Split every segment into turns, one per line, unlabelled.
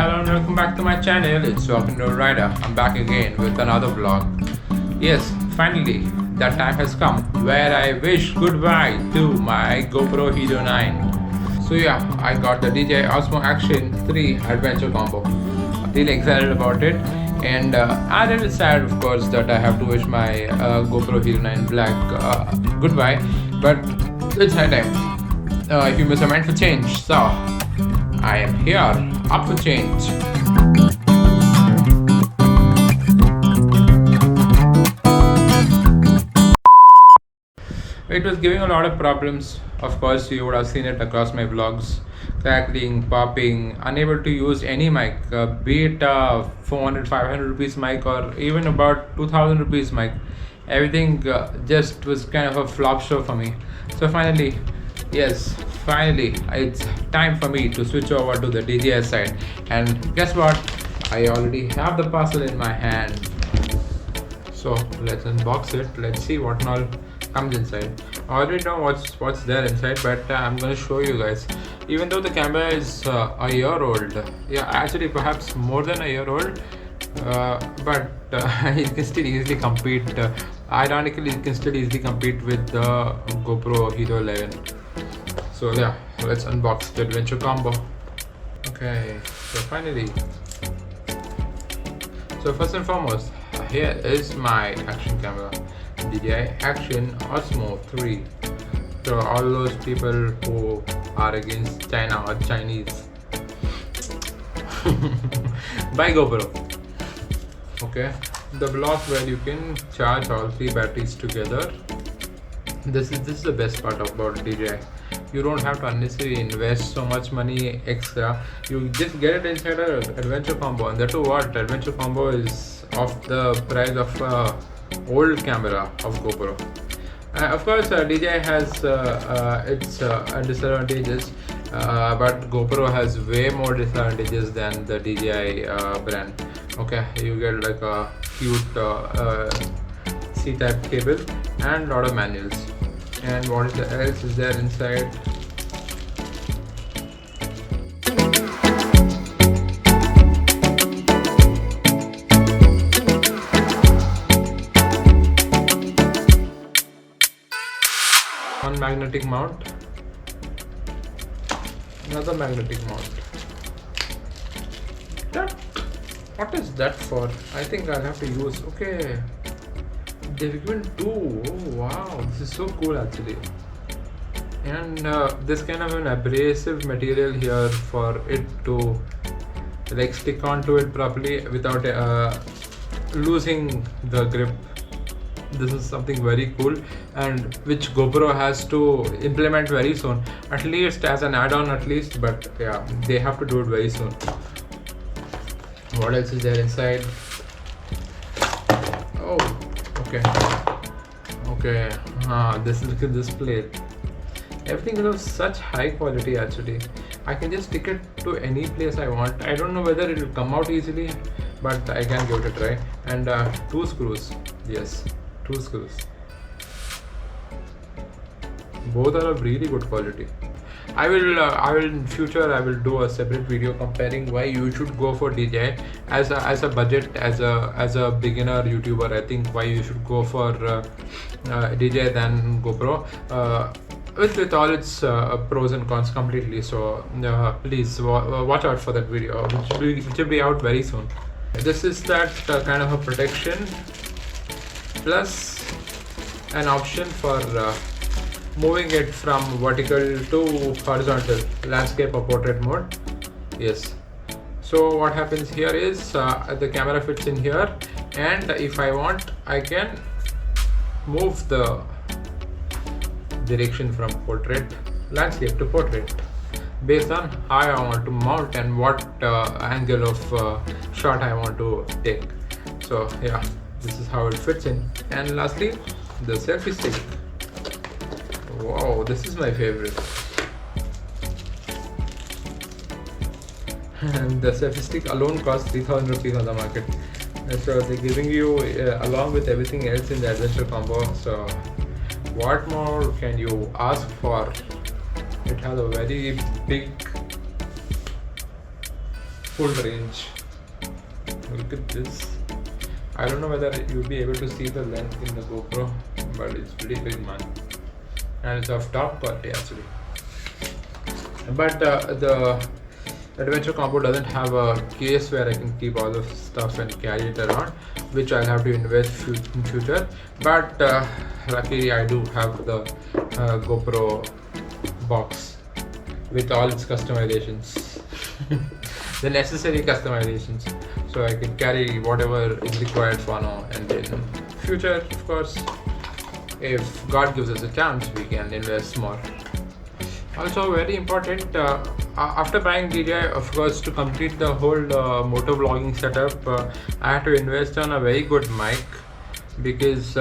Hello and welcome back to my channel. It's Walking to Rider. I'm back again with another vlog. Yes, finally that time has come where I wish goodbye to my GoPro Hero 9. So yeah, I got the DJI Osmo Action 3 adventure combo. Really excited about it, and I'm really sad of course that I have to wish my GoPro Hero 9 Black goodbye, but it's high time. Humans are meant for change, so I am here, up for change. It was giving a lot of problems. Of course, you would have seen it across my vlogs. Crackling, popping, unable to use any mic, be it 400, 500 rupees mic or even about 2000 rupees mic. Everything just was kind of a flop show for me. So finally, yes, finally, it's time for me to switch over to the DJI side. And guess what? I already have the parcel in my hand. So let's unbox it. Let's see what all comes inside. I already know what's there inside, but I'm gonna show you guys. Even though the camera is a year old, yeah, actually perhaps more than a year old, but it can still easily compete. Ironically, it can still easily compete with the GoPro Hero 11. So yeah, let's unbox the adventure combo. Okay, so finally. So first and foremost, here is my action camera, DJI Action Osmo 3. So all those people who are against China or Chinese, buy GoPro. Okay, the block where you can charge all three batteries together. This is the best part about DJI. You don't have to unnecessarily invest so much money extra. You just get it inside an adventure combo, and that too what adventure combo is of the price of old camera of GoPro. Of course, DJI has its disadvantages, but GoPro has way more disadvantages than the DJI brand. Okay, you get like a cute C-type cable and a lot of manuals. And what else is there inside? One magnetic mount, another magnetic mount. What is that for? I think I'll have to use. Okay, they've given two. Oh wow, this is so cool actually. And this kind of an abrasive material here for it to like stick onto it properly without losing the grip. This is something very cool, and which GoPro has to implement very soon, at least as an add-on at least, but yeah, they have to do it very soon. What else is there inside? Oh, okay, this is, look at this plate. Everything is of such high quality actually. I can just stick it to any place I want. I don't know whether it will come out easily, but I can give it a try. And two screws. Yes, two screws. Both are of really good quality. I will in future I will do a separate video comparing why you should go for DJI as a budget, as a beginner YouTuber. I think why you should go for DJI than GoPro, with all its pros and cons completely. So please watch out for that video, which will be out very soon. This is that kind of a protection plus an option for moving it from vertical to horizontal, landscape or portrait mode. Yes, so what happens here is the camera fits in here, and if I want I can move the direction from portrait, landscape to portrait based on how I want to mount and what angle of shot I want to take. So yeah, this is how it fits in. And lastly, the selfie stick. Wow, this is my favorite. And the selfie stick alone costs 3000 rupees on the market. So they're giving you along with everything else in the adventure combo. So what more can you ask for? It has a very big full range. Look at this. I don't know whether you'll be able to see the length in the GoPro, but it's pretty big, man, and it's of top quality actually. But the Adventure Combo doesn't have a case where I can keep all the stuff and carry it around, which I'll have to invest in future. But luckily I do have the GoPro box with all its customizations, the necessary customizations, so I can carry whatever is required for now, and then future, of course, if God gives us a chance, we can invest more. Also very important, after buying DJI, of course, to complete the whole motovlogging setup, I had to invest on a very good mic, because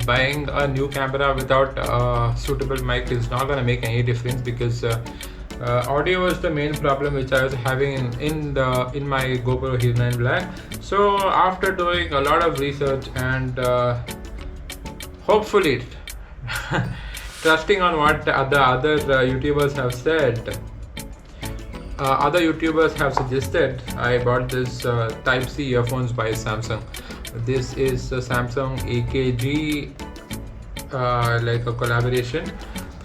buying a new camera without a suitable mic is not going to make any difference, because audio was the main problem which I was having in my GoPro Hero Black. So after doing a lot of research and hopefully trusting on what the other YouTubers have said, other YouTubers have suggested, I bought this Type-C earphones by Samsung. This is the Samsung AKG, like a collaboration.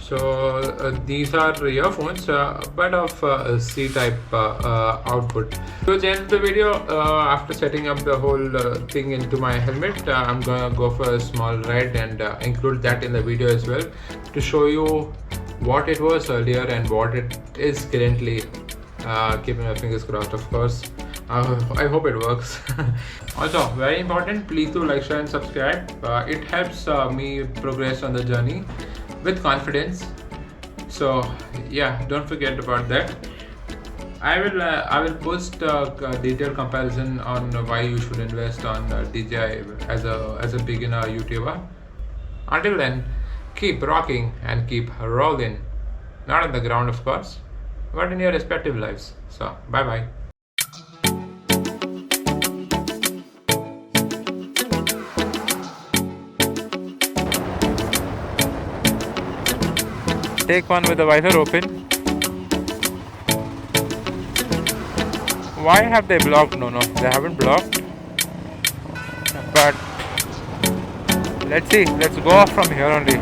So these are earphones, but of C-type output. Towards the end of the video, after setting up the whole thing into my helmet, I'm gonna go for a small ride and include that in the video as well, to show you what it was earlier and what it is currently. Keeping my fingers crossed, of course. I hope it works. Also, very important, please do like, share and subscribe. It helps me progress on the journey with confidence. So yeah, don't forget about that. I will post a detailed comparison on why you should invest on DJI as a beginner YouTuber. Until then, keep rocking and keep rolling. Not on the ground, of course, but in your respective lives. So bye bye. Take one with the visor open. Why have they blocked? No, they haven't blocked. But let's see. Let's go off from here only.